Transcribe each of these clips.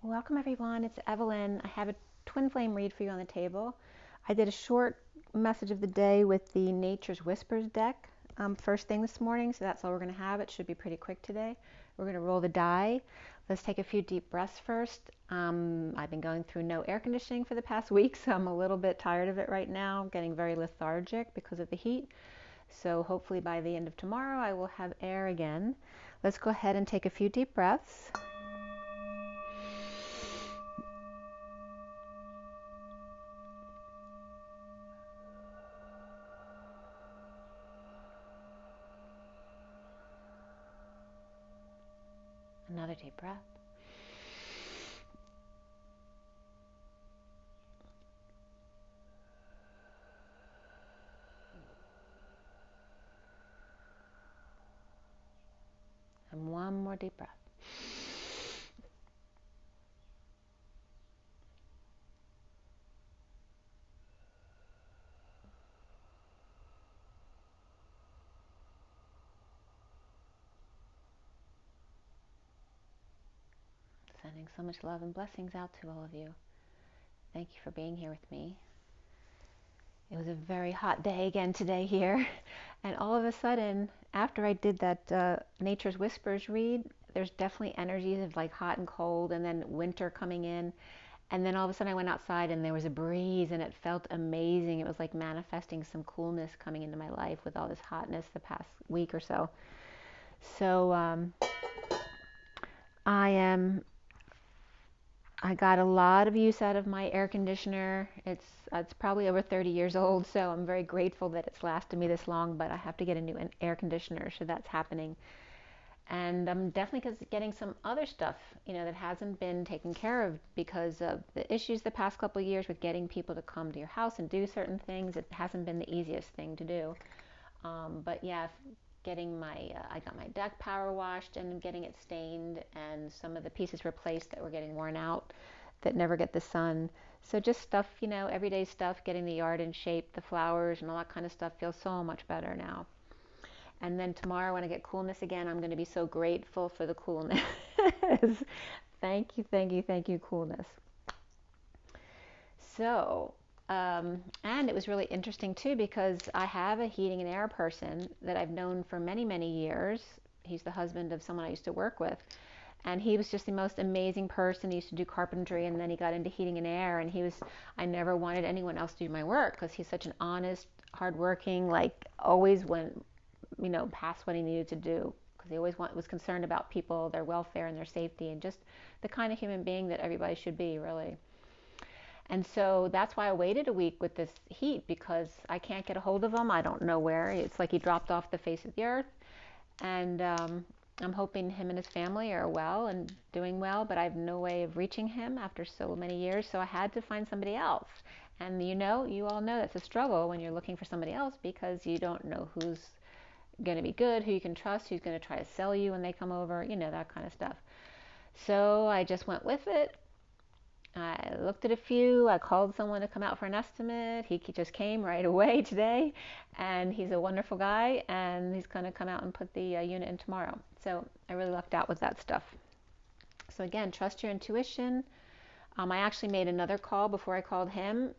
Welcome everyone, it's Evelyn. I have a twin flame read for you on the table. I did a short message of the day with the Nature's Whispers deck first thing this morning, so that's all we're going to have. It should be pretty quick today. We're going to roll the die. Let's take a few deep breaths first. I've been going through no air conditioning for the past week, so I'm a little bit tired of it right now. I'm getting very lethargic because of the heat. So hopefully by the end of tomorrow I will have air again. Let's go ahead and take a few deep breaths. Another deep breath. And one more deep breath. Sending so much love and blessings out to all of you. Thank you for being here with me. It was a very hot day again today here. And all of a sudden, after I did that Nature's Whispers read, there's definitely energies of like hot and cold and then winter coming in. And then all of a sudden I went outside and there was a breeze and it felt amazing. It was like manifesting some coolness coming into my life with all this hotness the past week or so. So I got a lot of use out of my air conditioner. It's probably over 30 years old, so I'm very grateful that it's lasted me this long, but I have to get a new air conditioner, so that's happening. And I'm definitely getting some other stuff, that hasn't been taken care of because of the issues the past couple of years with getting people to come to your house and do certain things. It hasn't been the easiest thing to do. But yeah, I got my deck power washed and getting it stained, and some of the pieces replaced that were getting worn out that never get the sun. So just stuff, everyday stuff, getting the yard in shape, the flowers and all that kind of stuff feels so much better now. And then tomorrow when I get coolness again, I'm going to be so grateful for the coolness. Thank you, thank you, thank you, coolness. So, and it was really interesting too because I have a heating and air person that I've known for many, many years. He's the husband of someone I used to work with. And he was just the most amazing person. He used to do carpentry and then he got into heating and air. And I never wanted anyone else to do my work because he's such an honest, hardworking, like always went, past what he needed to do. Because he always was concerned about people, their welfare and their safety, and just the kind of human being that everybody should be, really. And so that's why I waited a week with this heat because I can't get a hold of him. I don't know where. It's like he dropped off the face of the earth. And I'm hoping him and his family are well and doing well, but I have no way of reaching him after so many years. So I had to find somebody else. And you all know that's a struggle when you're looking for somebody else because you don't know who's going to be good, who you can trust, who's going to try to sell you when they come over, that kind of stuff. So I just went with it. I looked at a few. I called someone to come out for an estimate. He just came right away today, and he's a wonderful guy, and he's going to come out and put the unit in tomorrow. So I really lucked out with that stuff. So again, trust your intuition. I actually made another call before I called him.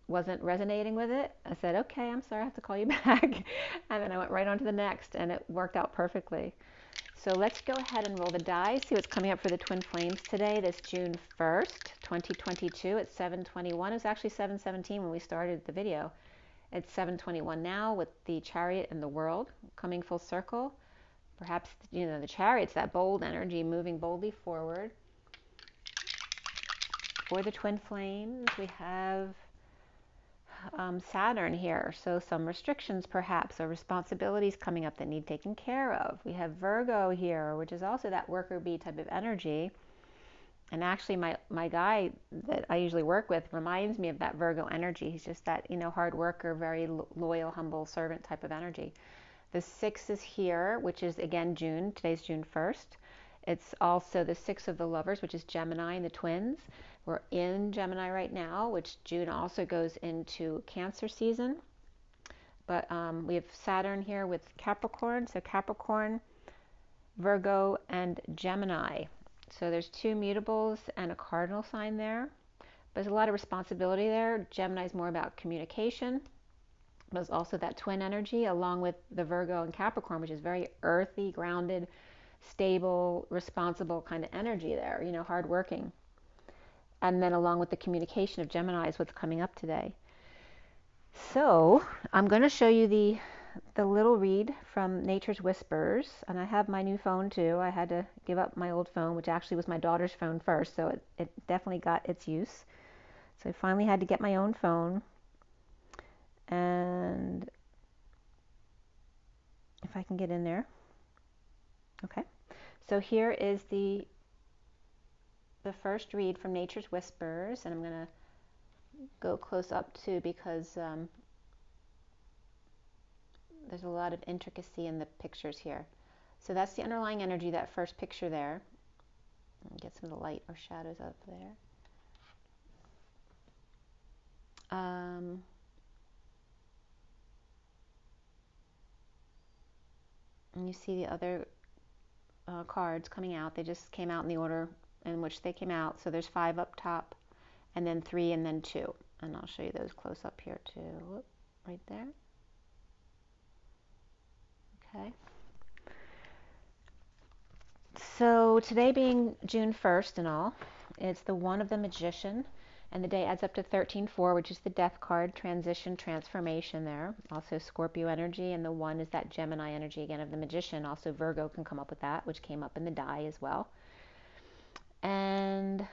Wasn't resonating with it. I said, okay, I'm sorry, I have to call you back. And then I went right on to the next, and it worked out perfectly. So let's go ahead and roll the die, see what's coming up for the Twin Flames today, this June 1st, 2022 at 7:21. It was actually 7:17 when we started the video. It's 7:21 now with the Chariot and the World coming full circle. Perhaps, the Chariot's that bold energy moving boldly forward. For the Twin Flames, we have Saturn here, so some restrictions perhaps or responsibilities coming up that need taken care of. We have Virgo here, which is also that worker bee type of energy. And actually my guy that I usually work with reminds me of that Virgo energy. He's just that, hard worker, very loyal, humble servant type of energy. The 6 is here, which is again June. Today's June 1st. It's also the 6 of the Lovers, which is Gemini and the twins. We're in Gemini right now, which June also goes into Cancer season. But we have Saturn here with Capricorn. So Capricorn, Virgo, and Gemini. So there's two mutables and a cardinal sign there. But there's a lot of responsibility there. Gemini is more about communication. But it's also that twin energy along with the Virgo and Capricorn, which is very earthy, grounded, stable, responsible kind of energy there, you know, hardworking. And then along with the communication of Gemini is what's coming up today. So I'm going to show you the little read from Nature's Whispers, and I have my new phone too. I had to give up my old phone, which actually was my daughter's phone first, so it definitely got its use. So I finally had to get my own phone, and if I can get in there. Okay, so here is the first read from Nature's Whispers, and I'm going to go close up too because there's a lot of intricacy in the pictures here. So that's the underlying energy, that first picture there. Get some of the light or shadows up there. And you see the other cards coming out. They just came out in the order in which they came out. So there's 5 up top, and then 3, and then 2. And I'll show you those close up here too. Whoop, right there. Okay. So today being June 1st and all, it's the 1 of the Magician, and the day adds up to 13-4, which is the Death card, transition, transformation there. Also Scorpio energy, and the 1 is that Gemini energy again of the Magician. Also Virgo can come up with that, which came up in the die as well. And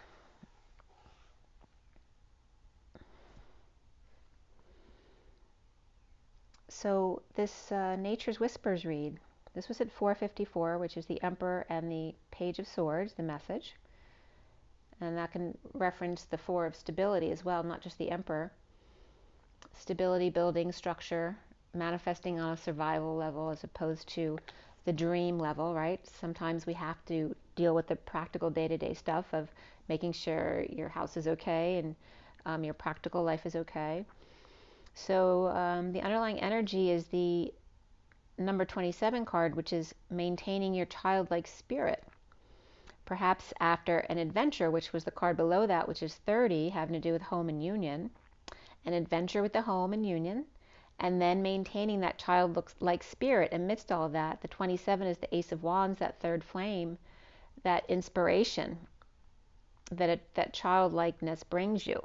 so this Nature's Whispers read, this was at 454, which is the Emperor and the Page of Swords, the message. And that can reference the 4 of stability as well, not just the Emperor. Stability, building, structure, manifesting on a survival level as opposed to the dream level, right? Sometimes we have to deal with the practical day-to-day stuff of making sure your house is okay and your practical life is okay. So the underlying energy is the number 27 card, which is maintaining your childlike spirit. Perhaps after an adventure, which was the card below that, which is 30, having to do with home and union. An adventure with the home and union, and then maintaining that childlike spirit amidst all of that. The 27 is the Ace of Wands, that third flame, that inspiration that childlikeness brings you.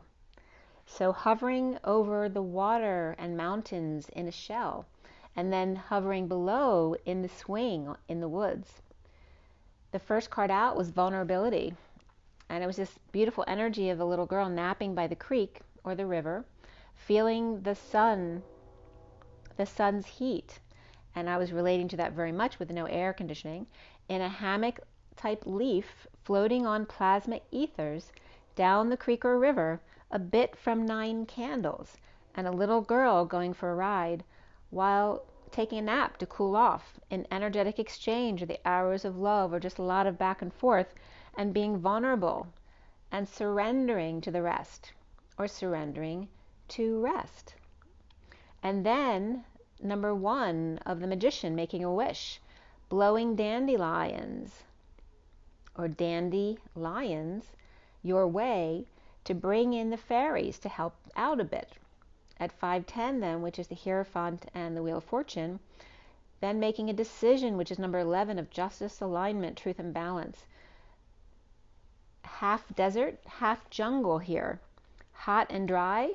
So hovering over the water and mountains in a shell, and then hovering below in the swing in the woods. The first card out was vulnerability, and it was this beautiful energy of a little girl napping by the creek or the river, feeling the sun's heat. And I was relating to that very much with no air conditioning, in a hammock type leaf floating on plasma ethers down the creek or river, a bit from 9 candles, and a little girl going for a ride while taking a nap to cool off, in energetic exchange, or the hours of love, or just a lot of back and forth, and being vulnerable and surrendering to the rest, or surrendering to rest. And then number 1 of the Magician, making a wish, blowing dandelions or dandelions your way to bring in the fairies to help out a bit. At 510 then, which is the Hierophant and the Wheel of Fortune, then making a decision, which is number 11 of justice, alignment, truth, and balance. Half desert, half jungle here. Hot and dry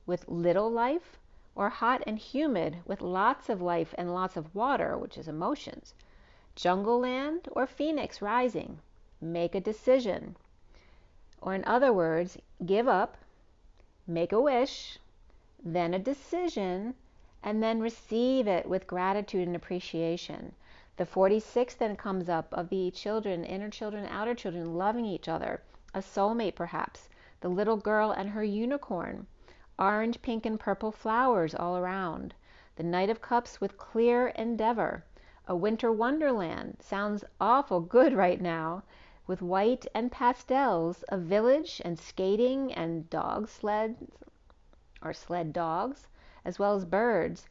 with little life, or hot and humid with lots of life and lots of water, which is emotions. Jungle land or phoenix rising. Make a decision. Or in other words, give up, make a wish, then a decision, and then receive it with gratitude and appreciation. The 46 then comes up of the children, inner children, outer children, loving each other, a soulmate perhaps, the little girl and her unicorn, orange, pink, and purple flowers all around, the Knight of Cups with clear endeavor, a winter wonderland, sounds awful good right now, with white and pastels, a village and skating and dog sleds, or sled dogs, as well as birds.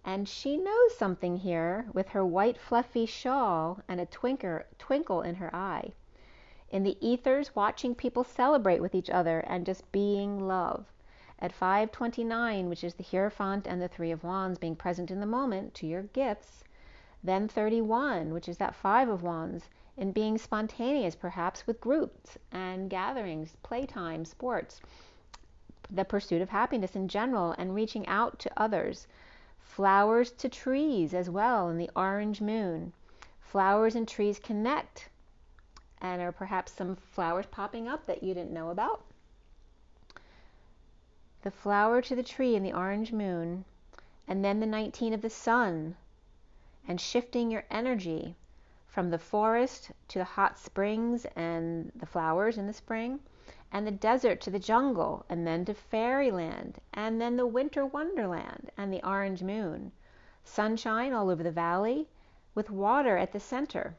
And she knows something here with her white fluffy shawl and a twinkle in her eye. In the ethers, watching people celebrate with each other and just being love. At 529, which is the Hierophant and the Three of Wands, being present in the moment to your gifts. Then 31, which is that Five of Wands, in being spontaneous, perhaps with groups and gatherings, playtime, sports, the pursuit of happiness in general, and reaching out to others. Flowers to trees as well in the orange moon. Flowers and trees connect, and are perhaps some flowers popping up that you didn't know about. The flower to the tree in the orange moon, and then the 19 of the sun, and shifting your energy from the forest to the hot springs and the flowers in the spring, and the desert to the jungle, and then to fairyland, and then the winter wonderland and the orange moon. Sunshine all over the valley with water at the center,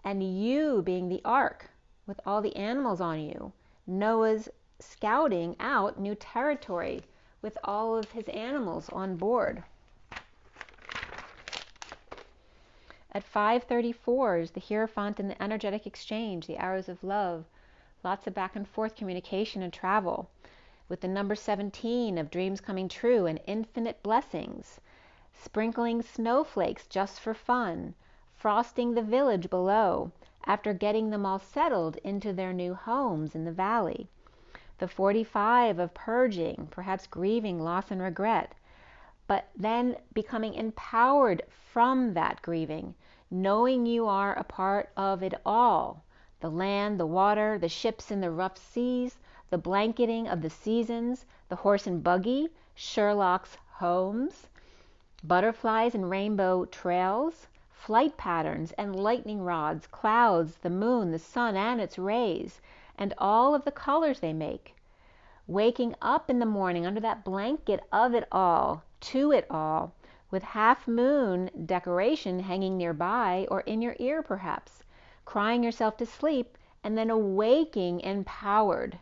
and you being the ark with all the animals on you. Noah's scouting out new territory with all of his animals on board. At 534 is the Hierophant and the energetic exchange, the arrows of love, lots of back and forth communication and travel, with the number 17 of dreams coming true and infinite blessings, sprinkling snowflakes just for fun, frosting the village below after getting them all settled into their new homes in the valley. The 45 of purging, perhaps grieving loss and regret, but then becoming empowered from that grieving, knowing you are a part of it all. The land, the water, the ships in the rough seas, the blanketing of the seasons, the horse and buggy, Sherlock's homes, butterflies and rainbow trails, flight patterns and lightning rods, clouds, the moon, the sun and its rays, and all of the colors they make. Waking up in the morning under that blanket of it all, to it all, with half moon decoration hanging nearby or in your ear perhaps, crying yourself to sleep and then awaking empowered.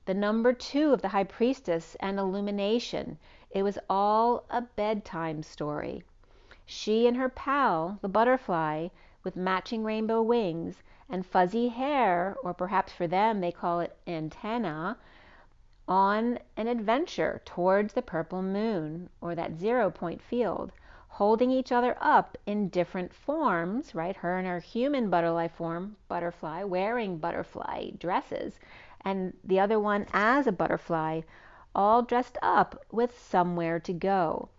The number 2 of the High Priestess and illumination. It was all a bedtime story. She and her pal, the butterfly, with matching rainbow wings and fuzzy hair, or perhaps for them they call it antenna, on an adventure towards the purple moon, or that 0-point field, holding each other up in different forms, right? Her in her human butterfly form, butterfly, wearing butterfly dresses, and the other one as a butterfly, all dressed up with somewhere to go.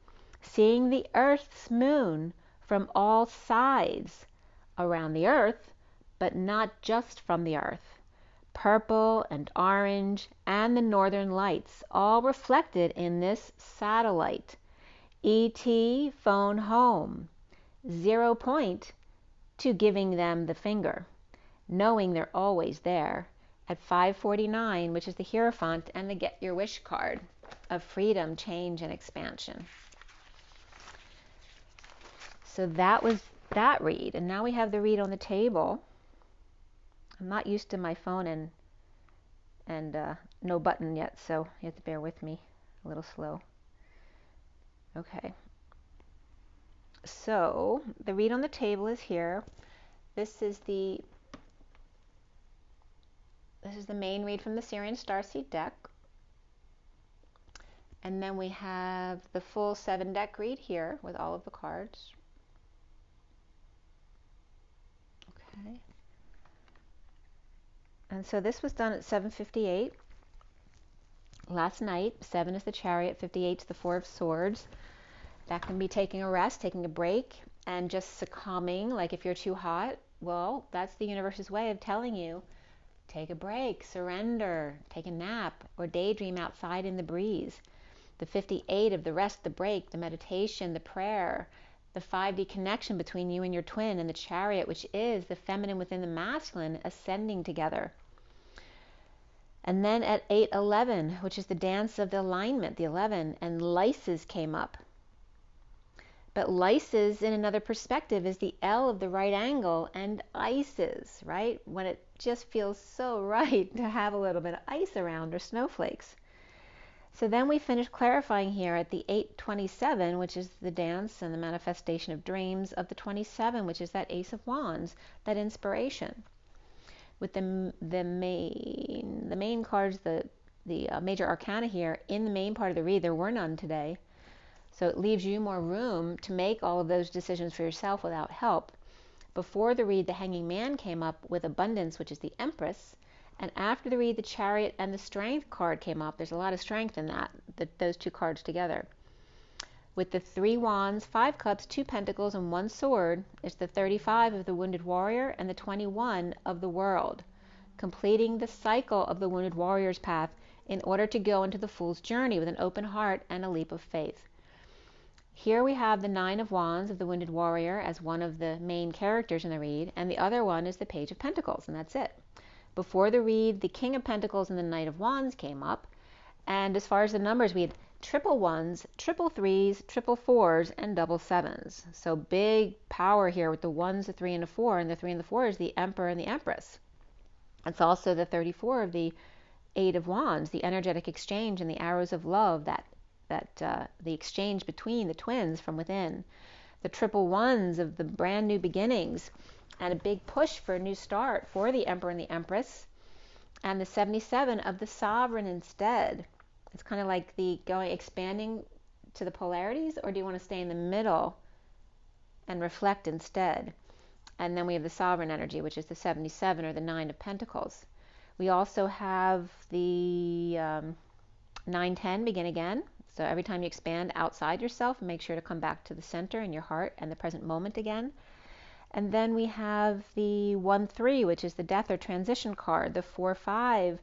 Seeing the Earth's moon from all sides around the Earth, but not just from the Earth. Purple and orange and the northern lights, all reflected in this satellite. ET phone home, 0 point to giving them the finger, knowing they're always there. At 549, which is the Hierophant and the Get Your Wish card of freedom, change, and expansion. So that was that read, and now we have the read on the table. I'm not used to my phone and no button yet, so you have to bear with me, a little slow. Okay. So the read on the table is here. This is the main read from the SIRIAN Starseed deck. And then we have the full 7 deck read here with all of the cards. Okay. And so this was done at 7:58 last night. 7 is the Chariot, 58 is the 4 of Swords. That can be taking a rest, taking a break, and just succumbing. Like if you're too hot, well, that's the universe's way of telling you, take a break, surrender, take a nap, or daydream outside in the breeze. The 58 of the rest, the break, the meditation, the prayer, the 5D connection between you and your twin, and the Chariot, which is the feminine within the masculine ascending together. And then at 8:11, which is the dance of the alignment, the 11, and Lyses came up. But Lyses, in another perspective, is the L of the right angle, and ices, right? When it just feels so right to have a little bit of ice around, or snowflakes. So then we finish clarifying here at the 8:27, which is the dance and the manifestation of dreams, of the 27, which is that Ace of Wands, that inspiration. with the main cards, the major arcana here in the main part of the read. There were none today, so it leaves you more room to make all of those decisions for yourself without help. Before the read, the Hanging Man came up with Abundance, which is the Empress, and after the read, the Chariot and the Strength card came up. There's a lot of strength in that, those two cards together. With the 3 Wands, 5 Cups, 2 Pentacles, and 1 Sword, it's the 35 of the Wounded Warrior and the 21 of the World, completing the cycle of the Wounded Warrior's path in order to go into the Fool's journey with an open heart and a leap of faith. Here we have the 9 of Wands of the Wounded Warrior as one of the main characters in the read, and the other one is the Page of Pentacles, and that's it. Before the read, the King of Pentacles and the Knight of Wands came up, and as far as the numbers, we had triple ones, triple threes, triple fours, and double sevens. So big power here with the 1s, the 3, and the 4, and the 3 and the 4 is the Emperor and the Empress. It's also the 34 of the 8 of Wands, the energetic exchange and the arrows of love, the exchange between the twins from within. The triple ones of the brand new beginnings and a big push for a new start for the Emperor and the Empress. And the 77 of the Sovereign instead. It's kind of like the expanding to the polarities, or do you want to stay in the middle and reflect instead? And then we have the Sovereign energy, which is the 77 or the 9 of Pentacles. We also have the 9-10, begin again. So every time you expand outside yourself, make sure to come back to the center in your heart and the present moment again. And then we have the 1-3, which is the Death or Transition card, the 4-5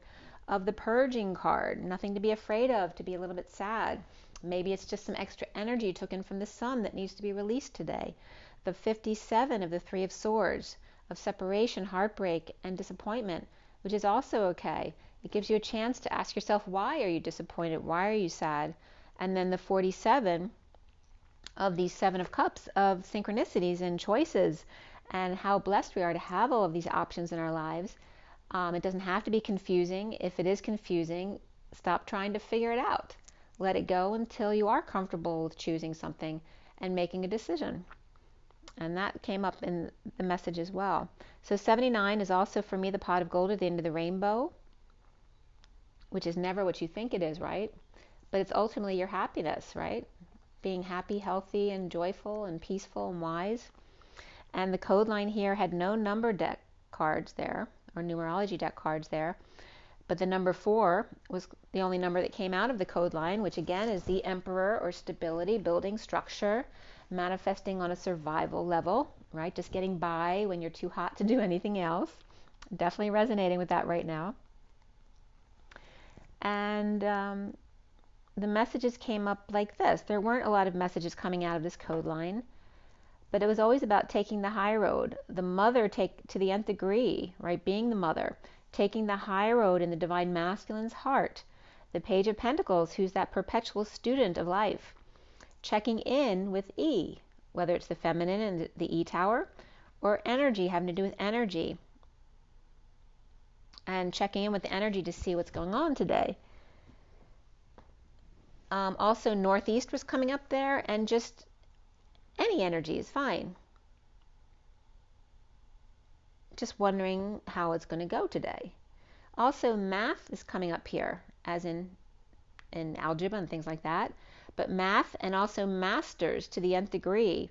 of the Purging card, nothing to be afraid of, to be a little bit sad. Maybe it's just some extra energy you took in from the sun that needs to be released today. The 57 of the 3 of Swords, of separation, heartbreak, and disappointment, which is also okay. It gives you a chance to ask yourself, why are you disappointed? Why are you sad? And then the 47 of the 7 of Cups, of synchronicities and choices, and how blessed we are to have all of these options in our lives. It doesn't have to be confusing. If it is confusing, stop trying to figure it out. Let it go until you are comfortable with choosing something and making a decision. And that came up in the message as well. So 79 is also for me the pot of gold at the end of the rainbow, which is never what you think it is, right? But it's ultimately your happiness, right? Being happy, healthy, and joyful, and peaceful, and wise. And the code line here had no number deck cards there, or numerology deck cards there, but the number 4 was the only number that came out of the code line, which again is the Emperor, or stability, building structure, manifesting on a survival level, right? Just getting by when you're too hot to do anything else. Definitely resonating with that right now. And the messages came up like this. There weren't a lot of messages coming out of this code line, but it was always about taking the high road. The mother to the nth degree, right? Being the mother, taking the high road in the divine masculine's heart. The Page of Pentacles, who's that perpetual student of life. Checking in with E, whether it's the feminine and the E tower, or energy, having to do with energy. And checking in with the energy to see what's going on today. Also, Northeast was coming up there, and just any energy is fine. Just wondering how it's going to go today. Also, math is coming up here, as in algebra and things like that. But math, and also masters to the nth degree.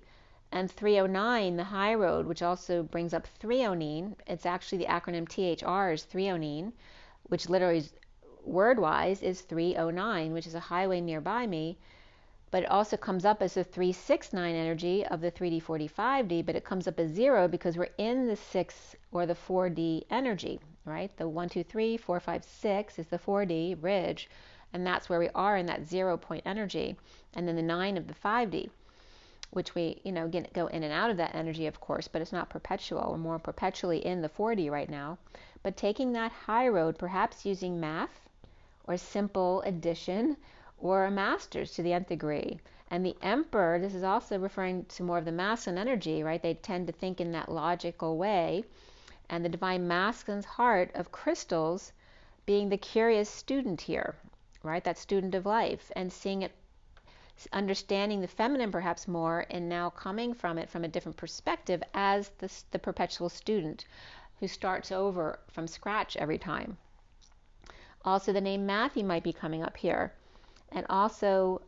And 309, the high road, which also brings up threonine. It's actually the acronym THR is threonine, which literally is, word-wise, is 309, which is a highway nearby me. But it also comes up as a 369 energy of the 3D 45D, but it comes up as 0 because we're in the 6 or the 4D energy, right? The 1, 2, 3, 4, 5, 6 is the 4D ridge, and that's where we are in that 0 point energy. And then the 9 of the 5D, which we, go in and out of that energy, of course, but it's not perpetual. We're more perpetually in the 4D right now. But taking that high road, perhaps using math or simple addition, or a master's to the nth degree. And the Emperor, this is also referring to more of the masculine energy, right? They tend to think in that logical way. And the divine masculine's heart of crystals being the curious student here, right? That student of life, and seeing it, understanding the feminine perhaps more, and now coming from it from a different perspective as the perpetual student. who starts over from scratch every time. Also, the name Matthew might be coming up here. And also,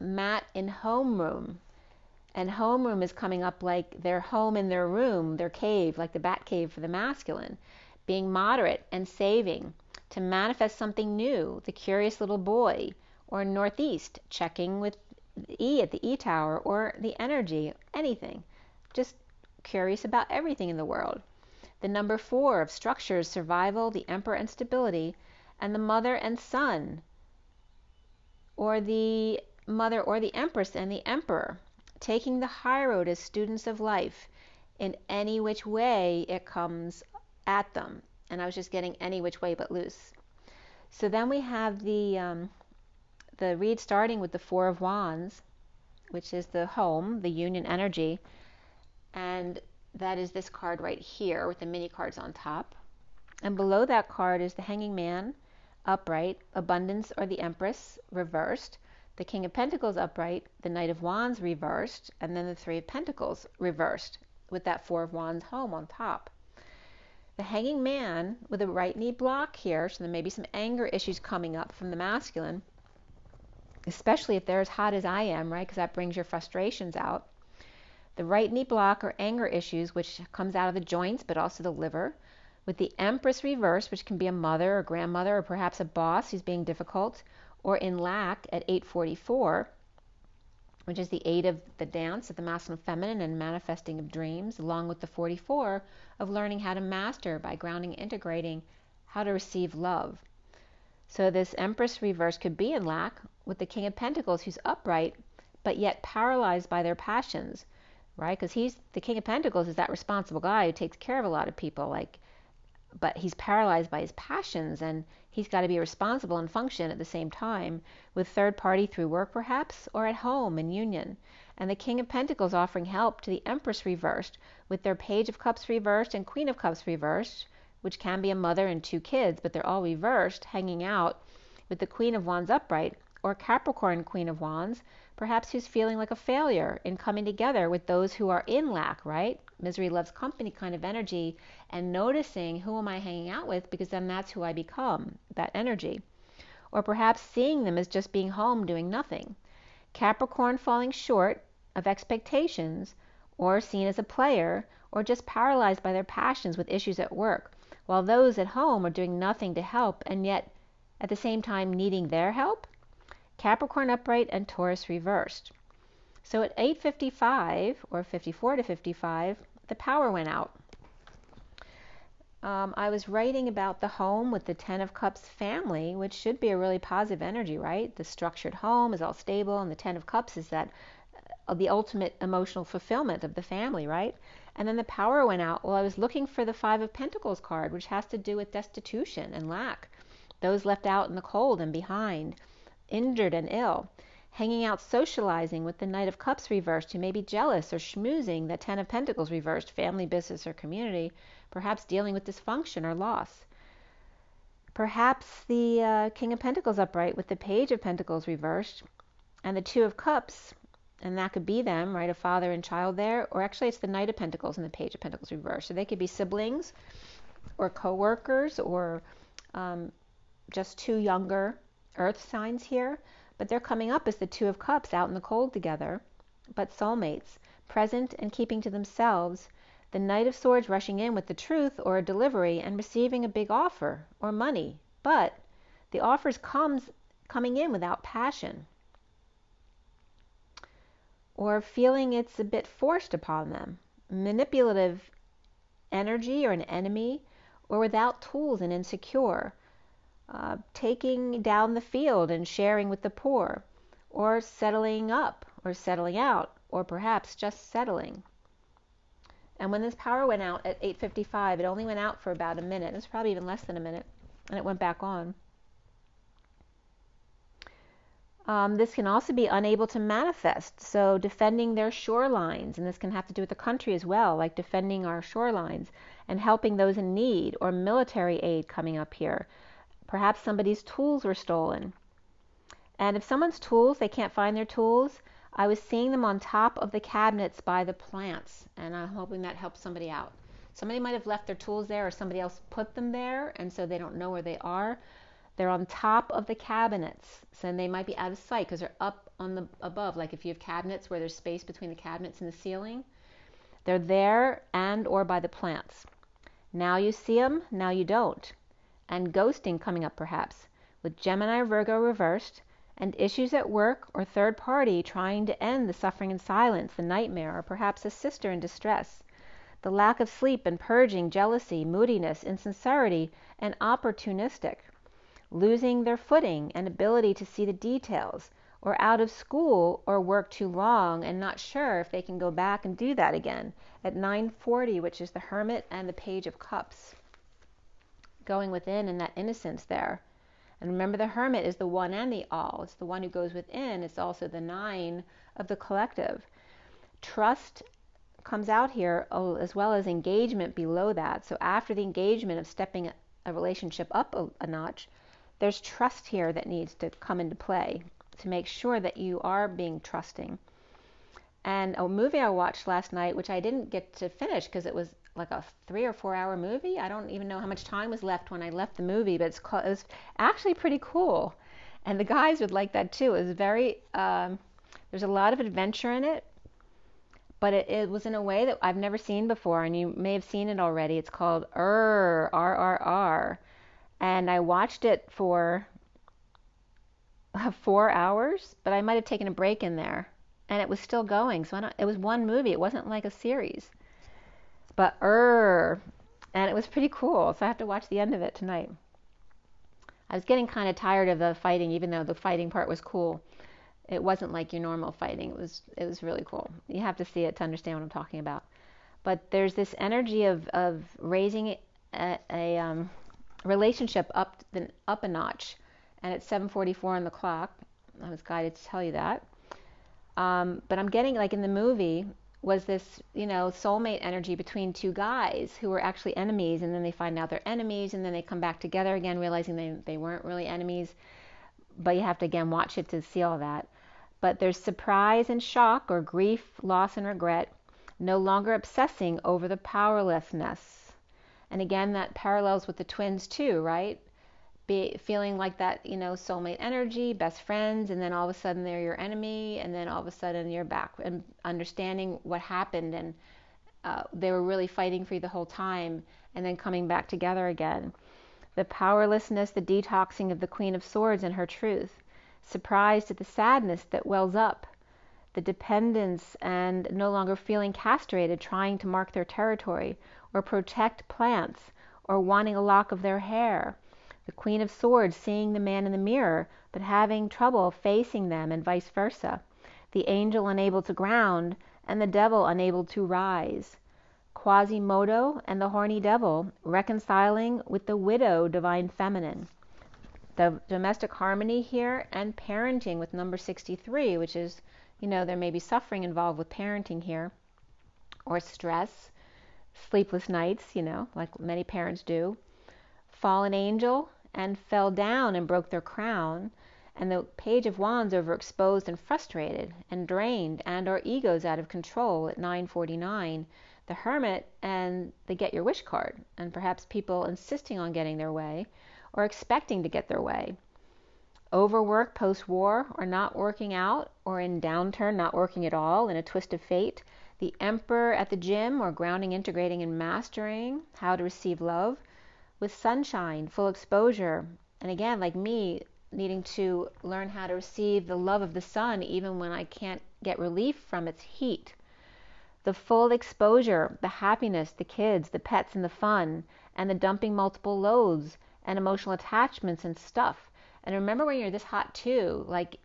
Matt in homeroom. And homeroom is coming up like their home in their room, their cave, like the bat cave for the masculine. Being moderate and saving to manifest something new, the curious little boy, or northeast, checking with E at the E tower, or the energy, anything. Just curious about everything in the world. The number 4 of structures, survival, the emperor and stability, and the mother and son, or the mother or the empress and the emperor, taking the high road as students of life in any which way it comes at them. And I was just getting any which way but loose. So then we have the read starting with the 4 of Wands, which is the home, the union energy, and that is this card right here with the mini cards on top. And below that card is the Hanging Man, upright, abundance or the Empress, reversed, the King of Pentacles upright, the Knight of Wands reversed, and then the 3 of Pentacles reversed with that 4 of Wands home on top. The Hanging Man with a right knee block here, so there may be some anger issues coming up from the masculine, especially if they're as hot as I am, right? Because that brings your frustrations out. The right knee block or anger issues, which comes out of the joints, but also the liver. With the Empress reverse, which can be a mother or grandmother or perhaps a boss who's being difficult, or in lack at 844, which is the 8 of the dance of the masculine and feminine and manifesting of dreams, along with the 44 of learning how to master by grounding, integrating, how to receive love. So this Empress reverse could be in lack with the King of Pentacles who's upright, but yet paralyzed by their passions, right? Because the King of Pentacles is that responsible guy who takes care of a lot of people, but he's paralyzed by his passions, and he's got to be responsible and function at the same time with third party through work perhaps, or at home in union. And the King of Pentacles offering help to the Empress reversed with their Page of Cups reversed and Queen of Cups reversed, which can be a mother and 2 kids, but they're all reversed, hanging out with the Queen of Wands upright, or Capricorn Queen of Wands, perhaps who's feeling like a failure in coming together with those who are in lack, right? Misery loves company kind of energy, and noticing who am I hanging out with, because then that's who I become, that energy. Or perhaps seeing them as just being home doing nothing. Capricorn falling short of expectations, or seen as a player, or just paralyzed by their passions with issues at work, while those at home are doing nothing to help and yet at the same time needing their help. Capricorn upright and Taurus reversed. So at 8:55 or 54 to 55, the power went out. I was writing about the home with the 10 of Cups family, which should be a really positive energy, right? The structured home is all stable, and the 10 of Cups is that the ultimate emotional fulfillment of the family, right? And then the power went out. Well, I was looking for the 5 of Pentacles card, which has to do with destitution and lack. Those left out in the cold and behind, injured and ill, hanging out socializing with the Knight of Cups reversed, who may be jealous or schmoozing the 10 of Pentacles reversed, family, business, or community, perhaps dealing with dysfunction or loss. Perhaps the King of Pentacles upright with the Page of Pentacles reversed and the 2 of Cups, and that could be them, right, a father and child there, or actually it's the Knight of Pentacles and the Page of Pentacles reversed. So they could be siblings or co-workers or just 2 younger earth signs here, but they're coming up as the 2 of Cups out in the cold together, but soulmates, present and keeping to themselves, the Knight of Swords rushing in with the truth or a delivery and receiving a big offer or money, but the offers coming in without passion, or feeling it's a bit forced upon them, manipulative energy or an enemy, or without tools and insecure, taking down the field and sharing with the poor, or settling up or settling out, or perhaps just settling. And when this power went out at 8:55, it only went out for about a minute. It was probably even less than a minute, and it went back on. This can also be unable to manifest, so defending their shorelines, and this can have to do with the country as well, like defending our shorelines and helping those in need, or military aid coming up here. Perhaps somebody's tools were stolen. And if someone's tools, they can't find their tools, I was seeing them on top of the cabinets by the plants, and I'm hoping that helps somebody out. Somebody might have left their tools there, or somebody else put them there, and so they don't know where they are. They're on top of the cabinets, so they might be out of sight because they're up on the above. Like if you have cabinets where there's space between the cabinets and the ceiling, they're there and or by the plants. Now you see them, now you don't. And ghosting coming up perhaps, with Gemini or Virgo reversed, and issues at work or third party trying to end the suffering in silence, the nightmare, or perhaps a sister in distress. The lack of sleep and purging, jealousy, moodiness, insincerity, and opportunistic. Losing their footing and ability to see the details, or out of school or work too long and not sure if they can go back and do that again. At 940, which is the Hermit and the Page of Cups. Going within in that innocence there. And remember, the Hermit is the one and the all. It's the one who goes within. It's also the 9 of the collective. Trust comes out here, as well as engagement below that. So after the engagement of stepping a relationship up a notch, there's trust here that needs to come into play to make sure that you are being trusting. And a movie I watched last night, which I didn't get to finish because it was like a 3 or 4 hour movie. I don't even know how much time was left when I left the movie, but it was actually pretty cool. And the guys would like that too. It was very, there's a lot of adventure in it, but it was in a way that I've never seen before, and you may have seen it already. It's called RRR. And I watched it for 4 hours, but I might have taken a break in there, and it was still going. So it was one movie. It wasn't like a series. But and it was pretty cool. So I have to watch the end of it tonight. I was getting kind of tired of the fighting, even though the fighting part was cool. It wasn't like your normal fighting. It was really cool. You have to see it to understand what I'm talking about. But there's this energy of raising a relationship up a notch, and it's 7:44 on the clock. I was guided to tell you that. But I'm getting, like in the movie, was this, soulmate energy between two guys who were actually enemies, and then they find out they're enemies, and then they come back together again, realizing they weren't really enemies. But you have to, again, watch it to see all that. But there's surprise and shock, or grief, loss, and regret, no longer obsessing over the powerlessness. And again, that parallels with the twins too, right? Feeling like that, soulmate energy, best friends, and then all of a sudden they're your enemy, and then all of a sudden you're back, and understanding what happened, and they were really fighting for you the whole time, and then coming back together again. The powerlessness, the detoxing of the Queen of Swords and her truth, surprised at the sadness that wells up, the dependence and no longer feeling castrated, trying to mark their territory, or protect plants, or wanting a lock of their hair. The Queen of Swords seeing the man in the mirror, but having trouble facing them, and vice versa. The angel unable to ground, and the devil unable to rise. Quasimodo and the horny devil reconciling with the widow divine feminine. The domestic harmony here, and parenting with number 63, which is, there may be suffering involved with parenting here, or stress, sleepless nights, like many parents do. Fallen angel, and fell down and broke their crown, and the Page of Wands overexposed and frustrated and drained, and our egos out of control at 9:49. The Hermit and the Get Your Wish card, and perhaps people insisting on getting their way or expecting to get their way. Overwork post-war, or not working out, or in downturn, not working at all, in a twist of fate. The Emperor at the gym, or grounding, integrating, and mastering how to receive love. With sunshine, full exposure, and again, like me, needing to learn how to receive the love of the sun even when I can't get relief from its heat. The full exposure, the happiness, the kids, the pets, and the fun, and the dumping multiple loads and emotional attachments and stuff. And remember, when you're this hot too, like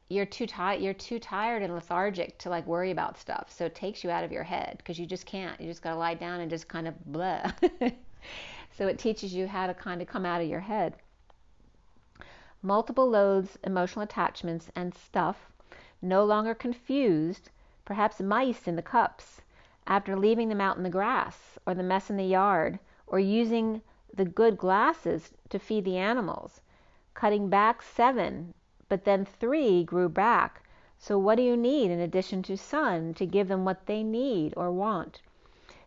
you're too tired and lethargic to like worry about stuff. So it takes you out of your head because you just can't. You just got to lie down and just kind of blah. So it teaches you how to kind of come out of your head. Multiple loads, emotional attachments, and stuff. No longer confused, perhaps mice in the cups, after leaving them out in the grass, or the mess in the yard, or using the good glasses to feed the animals. Cutting back 7, but then 3 grew back. So what do you need in addition to sun to give them what they need or want?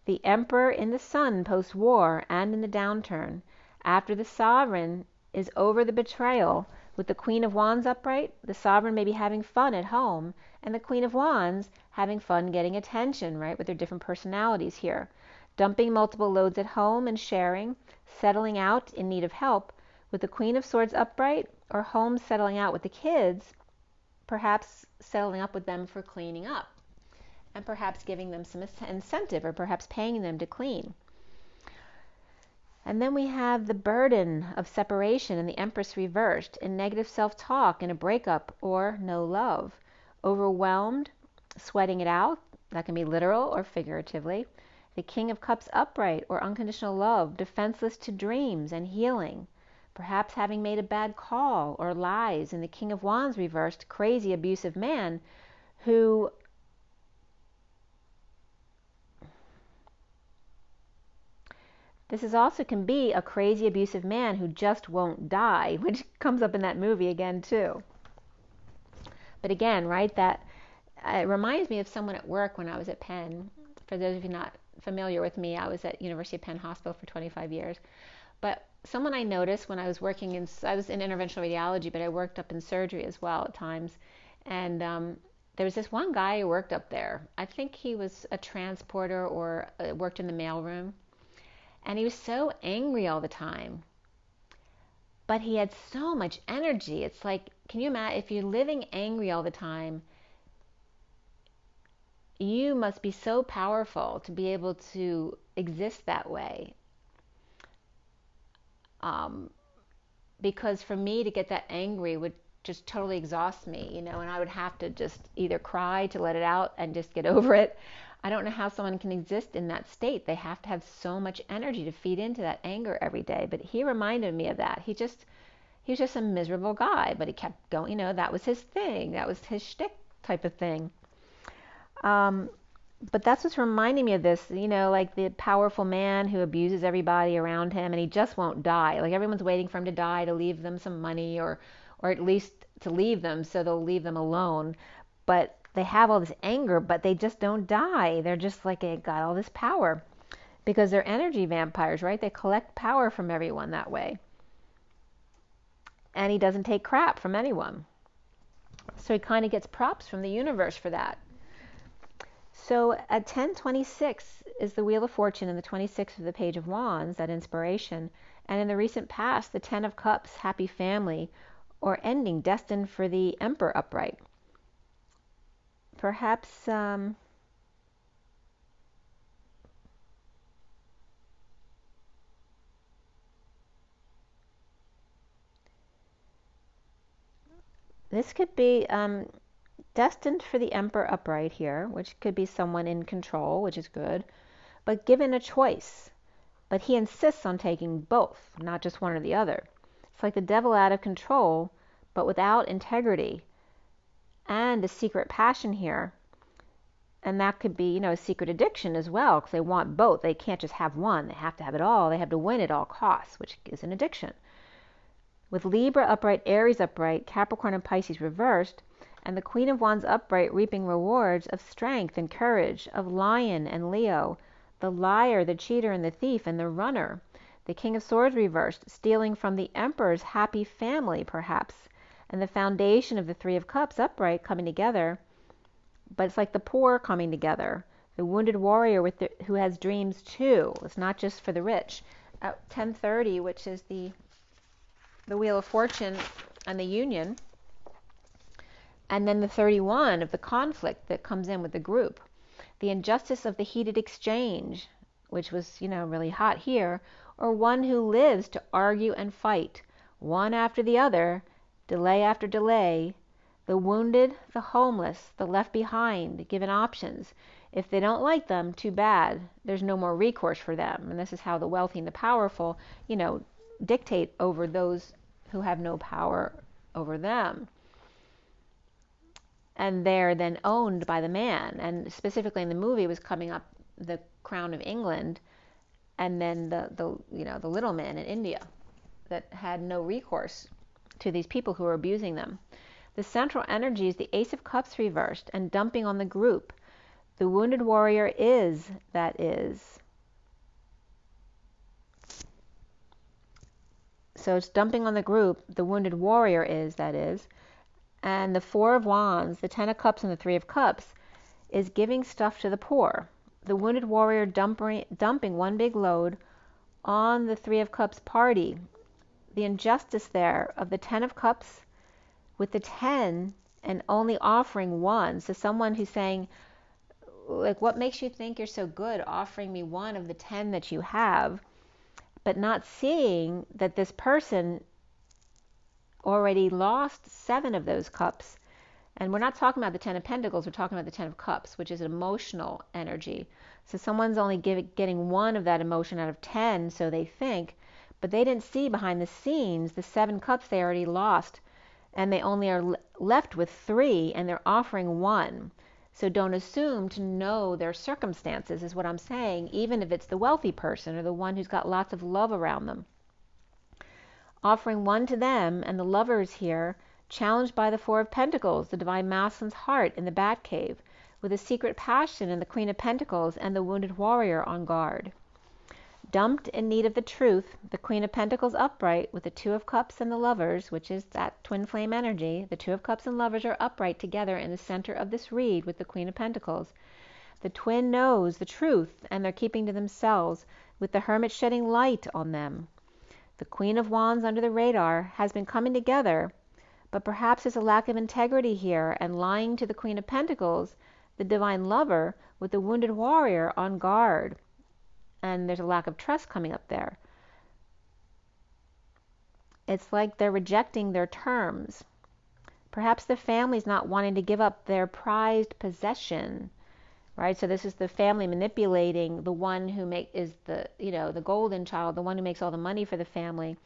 The emperor in the sun post-war and in the downturn. After the sovereign is over the betrayal, with the Queen of Wands upright, the sovereign may be having fun at home, and the Queen of Wands having fun getting attention, right, with their different personalities here. Dumping multiple loads at home and sharing, settling out in need of help, with the Queen of Swords upright, or home settling out with the kids, perhaps settling up with them for cleaning up, and perhaps giving them some incentive, or perhaps paying them to clean. And then we have the burden of separation and the Empress reversed, in negative self-talk, in a breakup, or no love. Overwhelmed, sweating it out, that can be literal or figuratively. The King of Cups upright, or unconditional love, defenseless to dreams and healing. Perhaps having made a bad call or lies, and the King of Wands reversed, crazy, abusive man who this is also can be a crazy, abusive man who just won't die, which comes up in that movie again too. But again, right, that it reminds me of someone at work when I was at Penn. For those of you not familiar with me, I was at University of Penn Hospital for 25 years. But someone I noticed when I was working in, I was in interventional radiology, but I worked up in surgery as well at times. And there was this one guy who worked up there. I think he was a transporter or worked in the mailroom. And he was so angry all the time. But he had so much energy. It's like, can you imagine, if you're living angry all the time, you must be so powerful to be able to exist that way. Because for me to get that angry would just totally exhaust me, you know, and I would have to just either cry to let it out and just get over it. I don't know how someone can exist in that state. They have to have so much energy to feed into that anger every day. But he reminded me of that. He was just a miserable guy, but he kept going, you know, that was his thing. That was his shtick type of thing. But that's what's reminding me of this, you know, like the powerful man who abuses everybody around him, and he just won't die. Like everyone's waiting for him to die to leave them some money, or at least to leave them so they'll leave them alone. But they have all this anger, but they just don't die. They're just like, they got all this power because they're energy vampires, right? They collect power from everyone that way. And he doesn't take crap from anyone. So he kind of gets props from the universe for that. So at 1026 is the Wheel of Fortune, and the 26th of the Page of Wands, that inspiration. And in the recent past, the 10 of Cups, happy family, or ending, destined for the Emperor upright. Perhaps this could be destined for the Emperor upright here, which could be someone in control, which is good, but given a choice. But he insists on taking both, not just one or the other. It's like the devil out of control, but without integrity, and a secret passion here. And that could be, you know, a secret addiction as well, because they want both. They can't just have one. They have to have it all. They have to win at all costs, which is an addiction. With Libra upright, Aries upright, Capricorn and Pisces reversed, and the Queen of Wands upright, reaping rewards of strength and courage, of Lion and Leo, the liar, the cheater, and the thief, and the runner. The King of Swords reversed, stealing from the Emperor's happy family, perhaps, and the foundation of the Three of Cups upright coming together. But it's like the poor coming together. The wounded warrior who has dreams too. It's not just for the rich. At 1030, which is the Wheel of Fortune and the union. And then the 31 of the conflict that comes in with the group. The injustice of the heated exchange, which was, you know, really hot here. Or one who lives to argue and fight, one after the other, delay after delay. The wounded, the homeless, the left behind, given options. If they don't like them, too bad. There's no more recourse for them. And this is how the wealthy and the powerful, you know, dictate over those who have no power over them. And they're then owned by the man. And specifically in the movie was coming up the Crown of England, and then the little man in India that had no recourse to these people who were abusing them. The central energy is the Ace of Cups reversed and dumping on the group. The wounded warrior is that is. So it's dumping on the group. The wounded warrior is that is. And the Four of Wands, the Ten of Cups, and the Three of Cups is giving stuff to the poor. The wounded warrior dumping one big load on the Three of Cups party. The injustice there of the Ten of Cups with the 10 and only offering one. So someone who's saying, like, what makes you think you're so good offering me one of the 10 that you have, but not seeing that this person already lost 7 of those cups. And we're not talking about the 10 of Pentacles, we're talking about the 10 of Cups, which is an emotional energy. So someone's only getting one of that emotion out of 10, so they think, but they didn't see behind the scenes the 7 cups they already lost, and they only are left with 3, and they're offering 1. So don't assume to know their circumstances, is what I'm saying, even if it's the wealthy person or the one who's got lots of love around them. Offering 1 to them, and the Lovers here, challenged by the Four of Pentacles, the Divine Masculine's heart in the Batcave, with a secret passion in the Queen of Pentacles and the wounded warrior on guard. Dumped in need of the truth, the Queen of Pentacles upright with the Two of Cups and the Lovers, which is that twin flame energy. The Two of Cups and Lovers are upright together in the center of this read with the Queen of Pentacles. The twin knows the truth, and they're keeping to themselves, with the Hermit shedding light on them. The Queen of Wands under the radar has been coming together, but perhaps there's a lack of integrity here and lying to the Queen of Pentacles, the Divine Lover, with the wounded warrior on guard. And there's a lack of trust coming up there. It's like they're rejecting their terms. Perhaps the family's not wanting to give up their prized possession, right? So this is the family manipulating the one who is the, the golden child, the one who makes all the money for the family.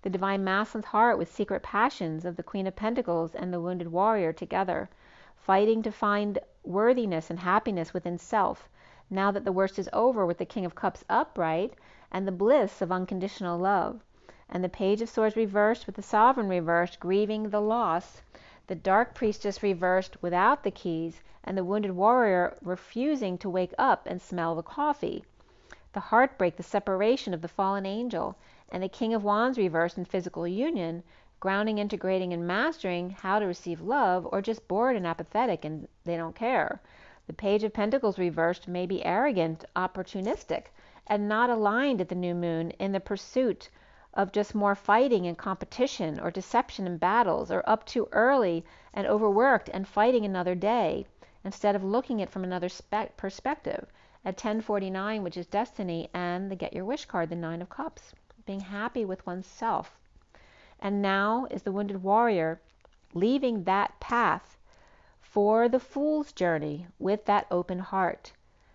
The Divine Masculine's heart with secret passions of the Queen of Pentacles and the wounded warrior together, fighting to find worthiness and happiness within self, now that the worst is over, with the King of Cups upright and the bliss of unconditional love. And the Page of Swords reversed with the Sovereign reversed, grieving the loss. The Dark Priestess reversed without the keys, and the wounded warrior refusing to wake up and smell the coffee. The heartbreak, the separation of the fallen angel, and the King of Wands reversed in physical union, grounding, integrating, and mastering how to receive love, or just bored and apathetic and they don't care. The Page of Pentacles reversed may be arrogant, opportunistic, and not aligned at the new moon in the pursuit of just more fighting and competition or deception and battles, or up too early and overworked and fighting another day, instead of looking at it from another perspective at 1049, which is destiny, and the Get Your Wish card, the Nine of Cups, being happy with oneself. And now is the wounded warrior leaving that path for the fool's journey with that open heart.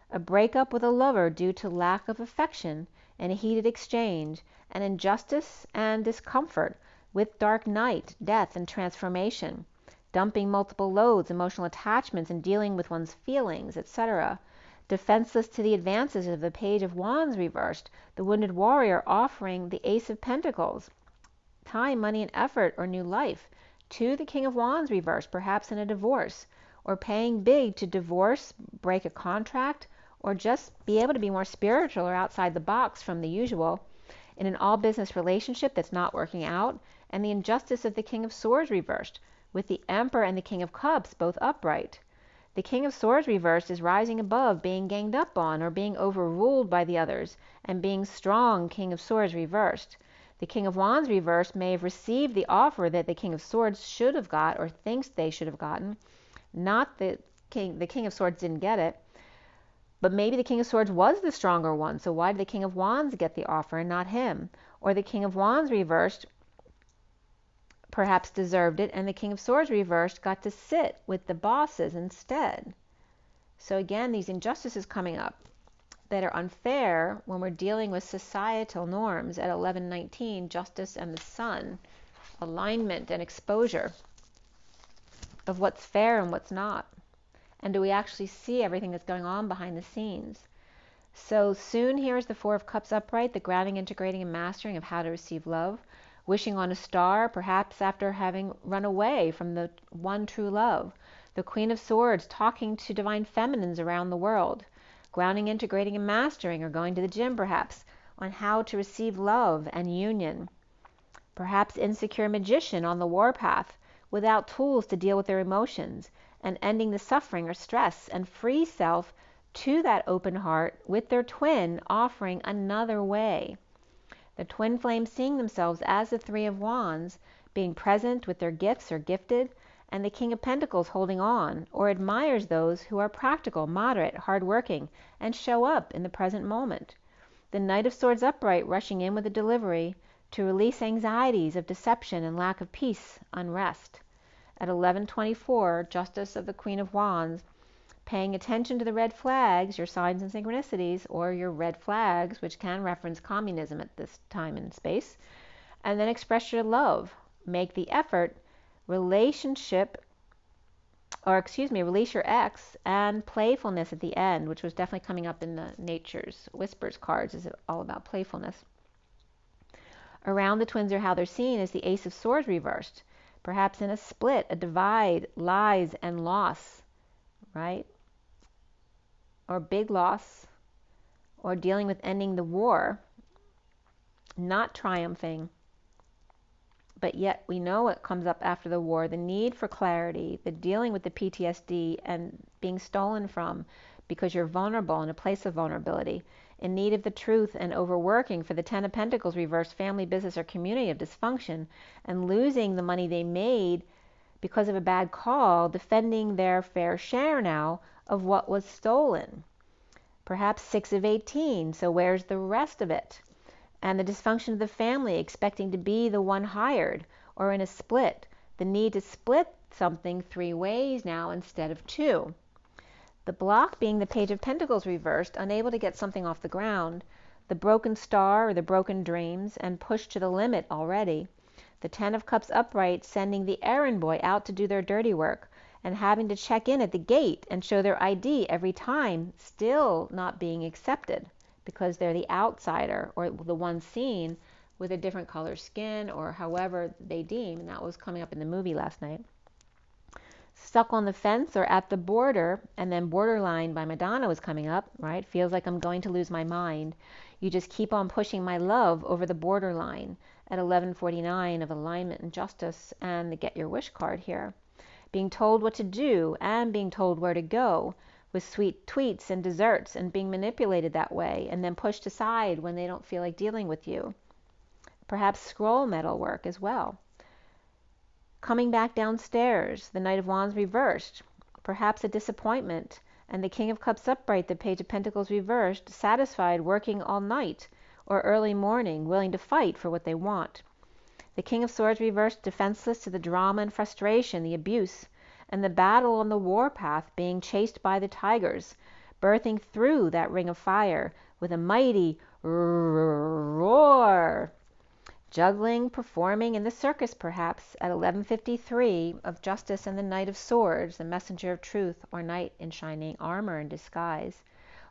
A breakup with a lover due to lack of affection and a heated exchange, and injustice and discomfort with dark night, death, and transformation. Dumping multiple loads, emotional attachments, and dealing with one's feelings, etc. Defenseless to the advances of the Page of Wands reversed, the wounded warrior offering the Ace of Pentacles, time, money, and effort, or new life, to the King of Wands reversed, perhaps in a divorce, or paying big to divorce, break a contract, or just be able to be more spiritual or outside the box from the usual, in an all-business relationship that's not working out. And the injustice of the King of Swords reversed, with the Emperor and the King of Cups both upright. The King of Swords reversed is rising above being ganged up on or being overruled by the others, and being strong, King of Swords reversed. The King of Wands reversed may have received the offer that the King of Swords should have got, or thinks they should have gotten. Not the King of Swords didn't get it, but maybe the King of Swords was the stronger one, so why did the King of Wands get the offer and not him? Or the King of Wands reversed perhaps deserved it, and the King of Swords reversed got to sit with the bosses instead. So again, these injustices coming up that are unfair when we're dealing with societal norms at 1119, justice and the sun, alignment and exposure of what's fair and what's not. And do we actually see everything that's going on behind the scenes? So soon here is the Four of Cups upright, the grounding, integrating, and mastering of how to receive love, wishing on a star, perhaps after having run away from the one true love. The Queen of Swords talking to divine feminines around the world, grounding, integrating, and mastering, or going to the gym perhaps, on how to receive love and union. Perhaps insecure magician on the warpath, without tools to deal with their emotions, and ending the suffering or stress, and free self to that open heart with their twin offering another way. The twin flames seeing themselves as the Three of Wands, being present with their gifts or gifted, and the King of Pentacles holding on, or admires those who are practical, moderate, hardworking, and show up in the present moment. The Knight of Swords upright rushing in with a delivery to release anxieties of deception and lack of peace, unrest. At 11:24, Justice of the Queen of Wands, paying attention to the red flags, your signs and synchronicities, or your red flags, which can reference communism at this time and space, and then express your love. Make the effort, release your ex, and playfulness at the end, which was definitely coming up in the Nature's Whispers cards, is all about playfulness. Around the twins or how they're seen is the Ace of Swords reversed, perhaps in a split, a divide, lies, and loss, right? Or big loss, or dealing with ending the war, not triumphing. But yet we know what comes up after the war, the need for clarity, the dealing with the PTSD and being stolen from because you're vulnerable in a place of vulnerability, in need of the truth and overworking for the Ten of Pentacles reversed, family, business, or community of dysfunction, and losing the money they made because of a bad call, defending their fair share now of what was stolen. Perhaps 6 of 18, so where's the rest of it? And the dysfunction of the family, expecting to be the one hired, or in a split, the need to split something 3 ways now instead of 2. The block being the Page of Pentacles reversed, unable to get something off the ground, the broken star or the broken dreams, and pushed to the limit already. The Ten of Cups upright, sending the errand boy out to do their dirty work, and having to check in at the gate and show their ID every time, still not being accepted, because they're the outsider or the one seen with a different color skin or however they deem, and that was coming up in the movie last night. Stuck on the fence or at the border, and then Borderline by Madonna was coming up, right? Feels like I'm going to lose my mind. You just keep on pushing my love over the borderline at 11:49 of alignment and justice, and the Get Your Wish card here. Being told what to do and being told where to go, with sweet tweets and desserts, and being manipulated that way and then pushed aside when they don't feel like dealing with you. Perhaps scroll metal work as well. Coming back downstairs, the Knight of Wands reversed, perhaps a disappointment, and the King of Cups upright, the Page of Pentacles reversed, satisfied working all night or early morning, willing to fight for what they want. The King of Swords reversed, defenseless to the drama and frustration, the abuse, and the battle on the warpath, being chased by the tigers, birthing through that ring of fire with a mighty roar. Juggling, performing in the circus perhaps at 11:53 of Justice and the Knight of Swords, the messenger of truth, or knight in shining armor and disguise,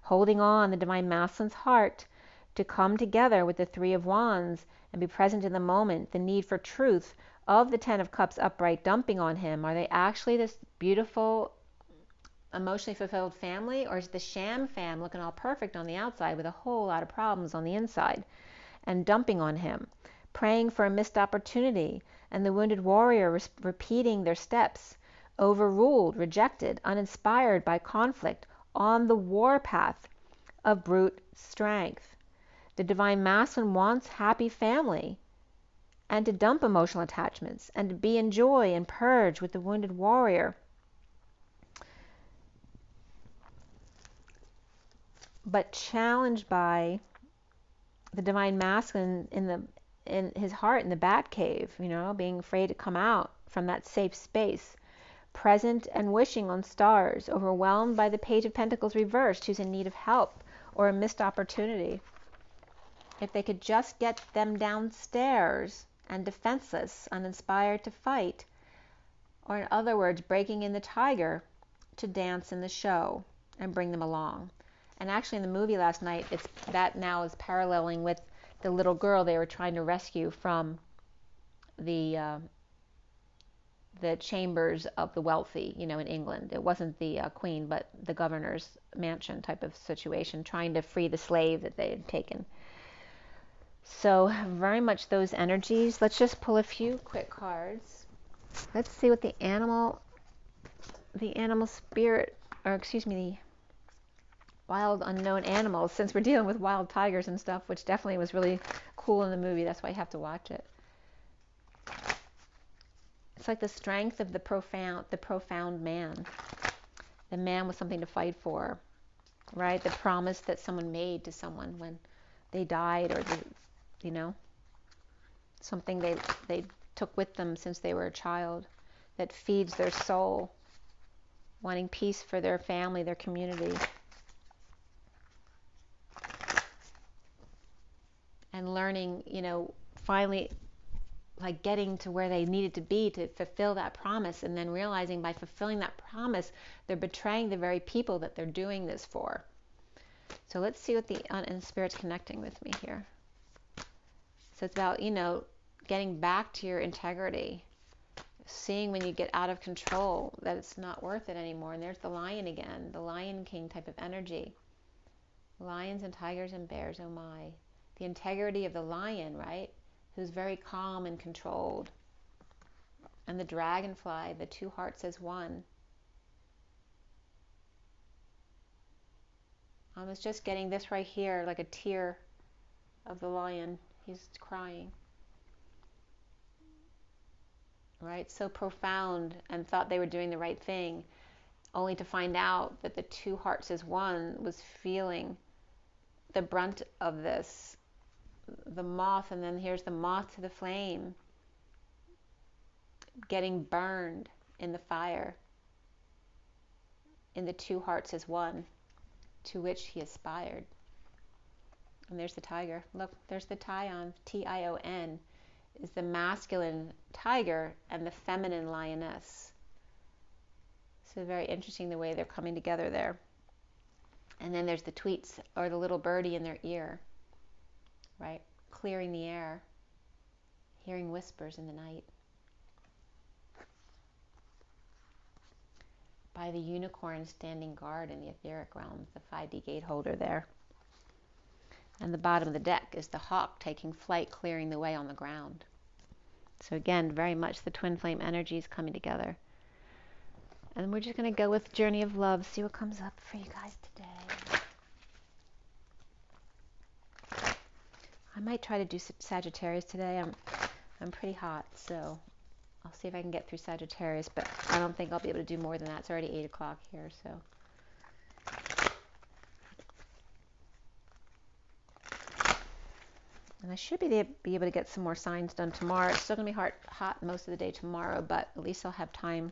holding on the divine masculine's heart to come together with the Three of Wands and be present in the moment, the need for truth of the Ten of Cups upright dumping on him. Are they actually this beautiful, emotionally fulfilled family, or is the sham fam looking all perfect on the outside with a whole lot of problems on the inside and dumping on him? Praying for a missed opportunity, and the wounded warrior repeating their steps, overruled, rejected, uninspired by conflict, on the warpath of brute strength. The divine masculine wants happy family, and to dump emotional attachments, and to be in joy and purge with the wounded warrior. But challenged by the divine masculine in his heart in the bat cave, being afraid to come out from that safe space, present and wishing on stars, overwhelmed by the Page of Pentacles reversed, who's in need of help or a missed opportunity. If they could just get them downstairs and defenseless, uninspired to fight, or in other words, breaking in the tiger to dance in the show and bring them along. And actually in the movie last night, that now is paralleling with the little girl they were trying to rescue from the the chambers of the wealthy, in England. It wasn't the queen, but the governor's mansion type of situation, trying to free the slave that they had taken. So very much those energies. Let's just pull a few quick cards. Let's see what the animal spirit, or excuse me, the wild unknown animals, since we're dealing with wild tigers and stuff, which definitely was really cool in the movie. That's why you have to watch it. It's like the strength of the profound man. The man with something to fight for, right? The promise that someone made to someone when they died, or something they took with them since they were a child, that feeds their soul, wanting peace for their family, their community. And learning, finally, like getting to where they needed to be to fulfill that promise, and then realizing by fulfilling that promise, they're betraying the very people that they're doing this for. So let's see what the Spirit's connecting with me here. So it's about, getting back to your integrity, seeing when you get out of control that it's not worth it anymore. And there's the lion again, the Lion King type of energy. Lions and tigers and bears, oh my. The integrity of the lion, right? Who's very calm and controlled. And the dragonfly, the two hearts as one. I was just getting this right here, like a tear of the lion. He's crying. Right? So profound, and thought they were doing the right thing, only to find out that the two hearts as one was feeling the brunt of this. The moth, and then here's the moth to the flame, getting burned in the fire, in the two hearts as one, to which he aspired. And there's the tiger. Look, there's the TION, TION, is the masculine tiger and the feminine lioness. So very interesting the way they're coming together there. And then there's the tweets, or the little birdie in their ear, right? Clearing the air, hearing whispers in the night. By the unicorn standing guard in the etheric realms, the 5D gate holder there. And the bottom of the deck is the hawk taking flight, clearing the way on the ground. So again, very much the twin flame energies coming together. And we're just going to go with Journey of Love, see what comes up for you guys today. I might try to do Sagittarius today. I'm pretty hot, so I'll see if I can get through Sagittarius, but I don't think I'll be able to do more than that. It's already 8 o'clock here, so. And I should be able to get some more signs done tomorrow. It's still going to be hot most of the day tomorrow, but at least I'll have time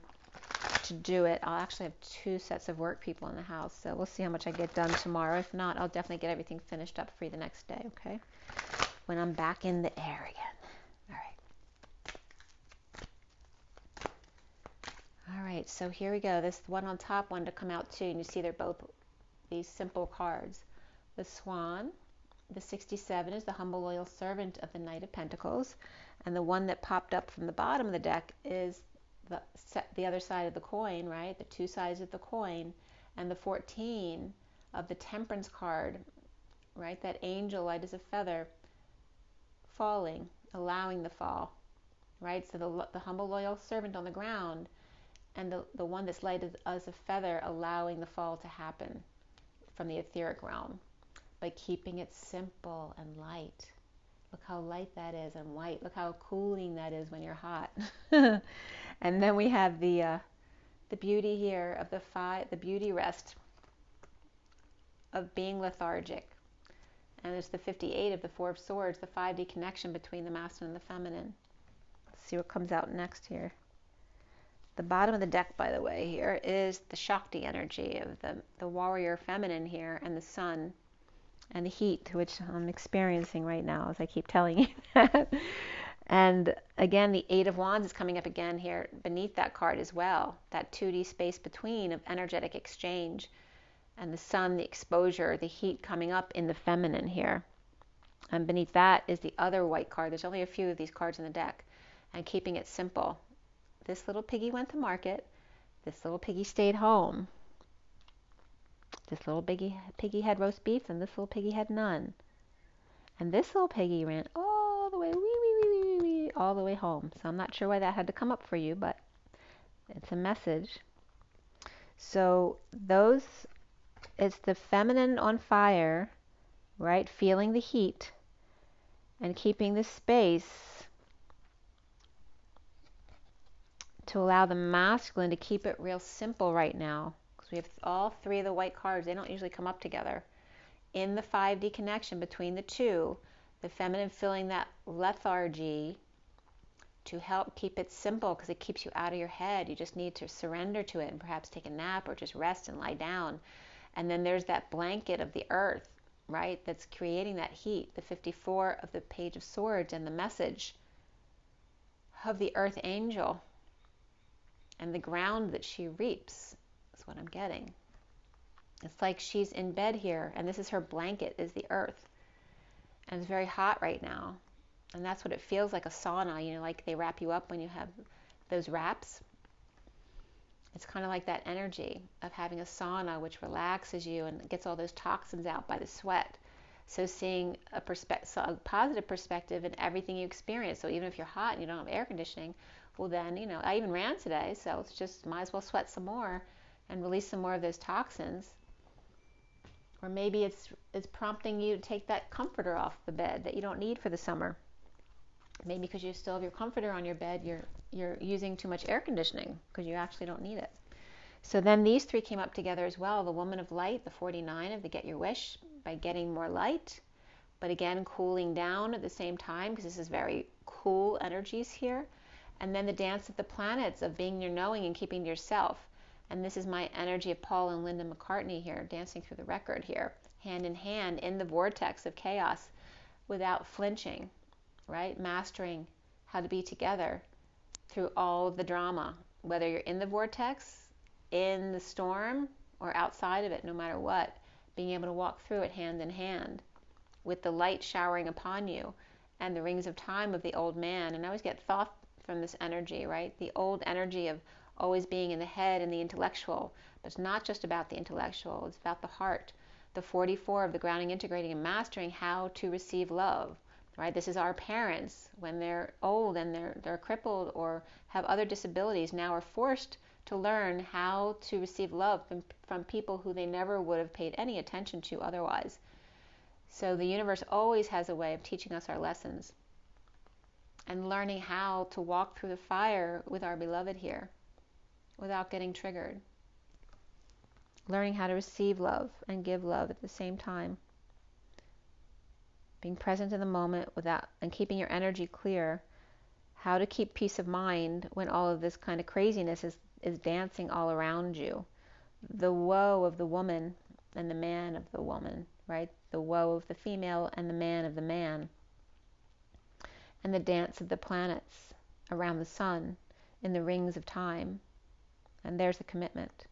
to do it. I'll actually have 2 sets of work people in the house, so we'll see how much I get done tomorrow. If not, I'll definitely get everything finished up for you the next day, okay? When I'm back in the air again. All right, so here we go. This one on top wanted to come out too, and you see they're both these simple cards. The Swan, the 67 is the humble loyal servant of the Knight of Pentacles, and the one that popped up from the bottom of the deck is the other side of the coin, right? The 2 sides of the coin, and the 14 of the Temperance card, right? That angel, light as a feather, falling, allowing the fall, right? So the humble loyal servant on the ground, and the one that's light as a feather, allowing the fall to happen from the etheric realm by keeping it simple and light. Look how light that is, and white. Look how cooling that is when you're hot. And then we have the beauty here of the beauty rest of being lethargic. And it's the 58 of the 4 of Swords, the 5D connection between the masculine and the feminine. Let's see what comes out next here. The bottom of the deck, by the way, here is the Shakti energy of the warrior feminine here, and the sun and the heat, which I'm experiencing right now, as I keep telling you that. And again, the 8 of Wands is coming up again here beneath that card as well. That 2D space between of energetic exchange. And the sun, the exposure, the heat coming up in the feminine here. And beneath that is the other white card. There's only a few of these cards in the deck. And keeping it simple. This little piggy went to market. This little piggy stayed home. This little piggy had roast beef, and this little piggy had none. And this little piggy ran all the way, all the way home. So I'm not sure why that had to come up for you, but it's a message. So it's the feminine on fire, right? Feeling the heat and keeping the space to allow the masculine to keep it real simple right now. Because we have all three of the white cards. They don't usually come up together. In the 5D connection between the two, the feminine feeling that lethargy to help keep it simple, because it keeps you out of your head. You just need to surrender to it and perhaps take a nap or just rest and lie down. And then there's that blanket of the earth, right, that's creating that heat, the 54 of the Page of Swords, and the message of the earth angel and the ground that she reaps is what I'm getting. It's like she's in bed here, and this is her blanket, is the earth. And it's very hot right now. And that's what it feels like, a sauna, you know, like they wrap you up when you have those wraps. It's kind of like that energy of having a sauna, which relaxes you and gets all those toxins out by the sweat. So seeing a positive perspective in everything you experience. So even if you're hot and you don't have air conditioning, well then, you know, I even ran today, so it's just might as well sweat some more and release some more of those toxins. Or maybe it's prompting you to take that comforter off the bed that you don't need for the summer. Maybe because you still have your comforter on your bed, you're using too much air conditioning because you actually don't need it. So then these three came up together as well. The woman of light, the 49 of the get your wish, by getting more light, but again cooling down at the same time, because this is very cool energies here. And then the dance of the planets, of being your knowing and keeping to yourself. And this is my energy of Paul and Linda McCartney here, dancing through the record here, hand in hand in the vortex of chaos without flinching, right? Mastering how to be together through all of the drama, whether you're in the vortex, in the storm, or outside of it, no matter what, being able to walk through it hand in hand with the light showering upon you and the rings of time of the old man. And I always get thought from this energy, right? The old energy of always being in the head and the intellectual. But it's not just about the intellectual, it's about the heart. The 44 of the grounding, integrating, and mastering how to receive love, right? This is our parents when they're old and they're crippled or have other disabilities, now are forced to learn how to receive love from people who they never would have paid any attention to otherwise. So the universe always has a way of teaching us our lessons and learning how to walk through the fire with our beloved here without getting triggered. Learning how to receive love and give love at the same time. Being present in the moment without, and keeping your energy clear. How to keep peace of mind when all of this kind of craziness is dancing all around you. The woe of the woman and the man of the woman, right? The woe of the female and the man of the man. And the dance of the planets around the sun in the rings of time. And there's the commitment.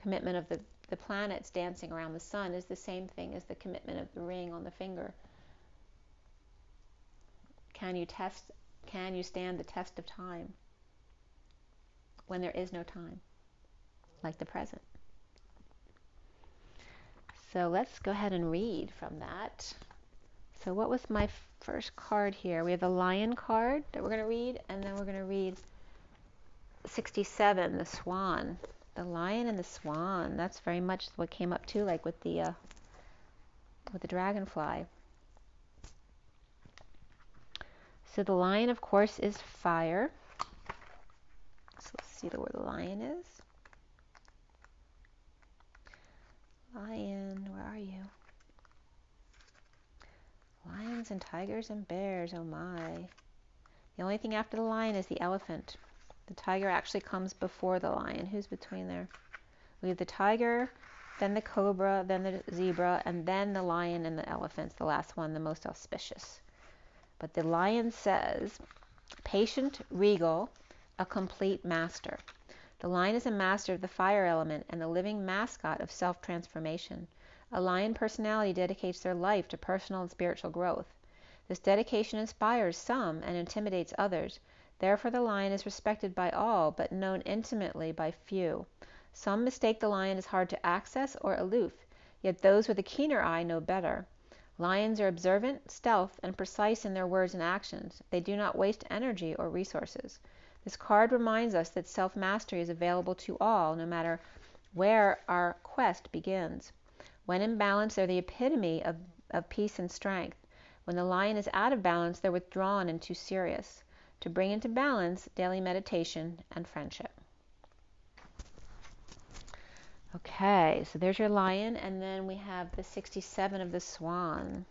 Commitment of the planets dancing around the sun is the same thing as the commitment of the ring on the finger. Can you stand the test of time when there is no time, like the present? So let's go ahead and read from that. So what was my first card here? We have the Lion card that we're going to read, and then we're going to read 67, the Swan. The Lion and the Swan. That's very much what came up too, like with the dragonfly. So the Lion, of course, is fire. So let's see where the Lion is. Lion, where are you? Lions and tigers and bears, oh my. The only thing after the lion is the elephant. The tiger actually comes before the lion. Who's between there? We have the tiger, then the cobra, then the zebra, and then the lion and the elephants, the last one, the most auspicious. But the lion says, patient, regal, a complete master. The lion is a master of the fire element and the living mascot of self-transformation. A lion personality dedicates their life to personal and spiritual growth. This dedication inspires some and intimidates others. Therefore the lion is respected by all, but known intimately by few. Some mistake the lion as hard to access or aloof, yet those with a keener eye know better. Lions are observant, stealth, and precise in their words and actions. They do not waste energy or resources. This card reminds us that self-mastery is available to all, no matter where our quest begins. When in balance, they're the epitome of peace and strength. When the lion is out of balance, they're withdrawn and too serious. To bring into balance, daily meditation and friendship. Okay, so there's your lion, and then we have the 67 of the swan.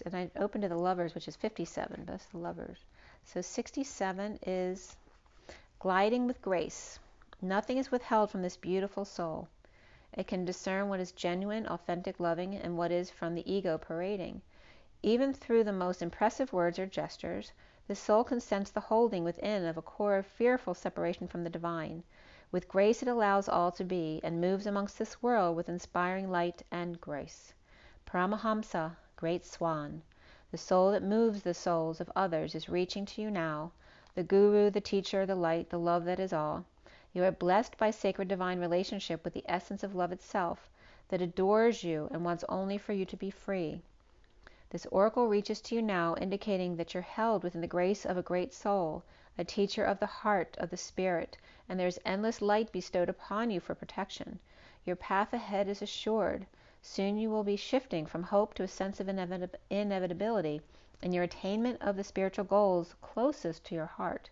And I opened to the lovers, which is 57, that's the lovers. So 67 is gliding with grace. Nothing is withheld from this beautiful soul. It can discern what is genuine, authentic, loving, and what is from the ego parading. Even through the most impressive words or gestures, the soul can sense the holding within of a core of fearful separation from the divine. With grace it allows all to be, and moves amongst this world with inspiring light and grace. Paramahamsa, great swan, the soul that moves the souls of others is reaching to you now, the guru, the teacher, the light, the love that is all. You are blessed by sacred divine relationship with the essence of love itself that adores you and wants only for you to be free. This oracle reaches to you now, indicating that you're held within the grace of a great soul, a teacher of the heart, of the spirit, and there is endless light bestowed upon you for protection. Your path ahead is assured. Soon you will be shifting from hope to a sense of inevitability in your attainment of the spiritual goals closest to your heart.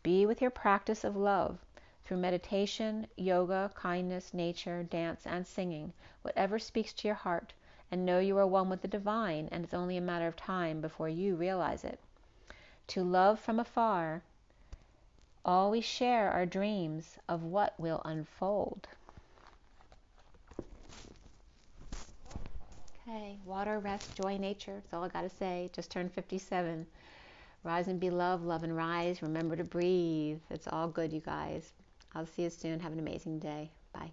Be with your practice of love through meditation, yoga, kindness, nature, dance, and singing, whatever speaks to your heart, and know you are one with the divine, and it's only a matter of time before you realize it. To love from afar, all we share are dreams of what will unfold. Okay, water, rest, joy, nature. That's all I got to say. Just turned 57. Rise and be loved, love and rise. Remember to breathe. It's all good, you guys. I'll see you soon. Have an amazing day. Bye.